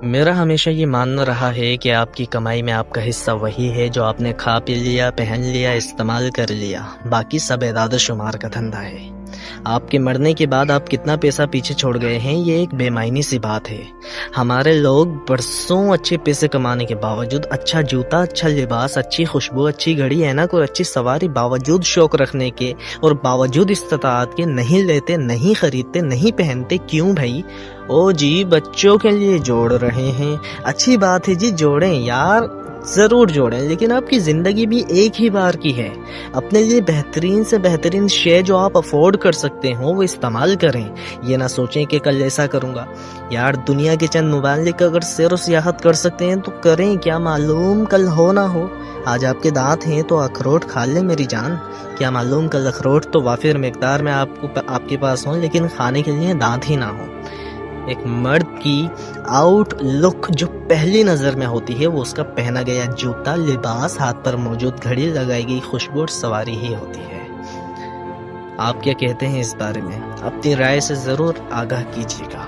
میرا ہمیشہ یہ ماننا رہا ہے کہ آپ کی کمائی میں آپ کا حصہ وہی ہے جو آپ نے کھا پی لیا، پہن لیا، استعمال کر لیا، باقی سب اعداد و شمار کا دھندا ہے۔ آپ کے مرنے کے بعد آپ کتنا پیسہ پیچھے چھوڑ گئے ہیں، یہ ایک بے معنی سی بات ہے۔ ہمارے لوگ برسوں اچھے پیسے کمانے کے باوجود اچھا جوتا، اچھا لباس، اچھی خوشبو، اچھی گھڑی، اینک اور اچھی سواری باوجود شوق رکھنے کے اور باوجود استطاعت کے نہیں لیتے، نہیں خریدتے، نہیں پہنتے۔ کیوں بھائی؟ او جی بچوں کے لیے جوڑ رہے ہیں، اچھی بات ہے جی، جوڑیں یار، ضرور جوڑیں، لیکن آپ کی زندگی بھی ایک ہی بار کی ہے۔ اپنے لیے بہترین سے بہترین شے جو آپ افورڈ کر سکتے ہوں وہ استعمال کریں۔ یہ نہ سوچیں کہ کل ایسا کروں گا۔ یار دنیا کے چند ممالک اگر سیر و سیاحت کر سکتے ہیں تو کریں، کیا معلوم کل ہو نہ ہو۔ آج آپ کے دانت ہیں تو اخروٹ کھا لیں میری جان، کیا معلوم کل اخروٹ تو وافر مقدار میں آپ کے پاس ہوں لیکن کھانے کے لیے دانت ہی نہ ہوں۔ ایک مرد کی آؤٹ لک جو پہلی نظر میں ہوتی ہے وہ اس کا پہنا گیا جوتا، لباس، ہاتھ پر موجود گھڑی، لگائی گئی خوشبو اور سواری ہی ہوتی ہے۔ آپ کیا کہتے ہیں اس بارے میں؟ اپنی رائے سے ضرور آگاہ کیجیے گا۔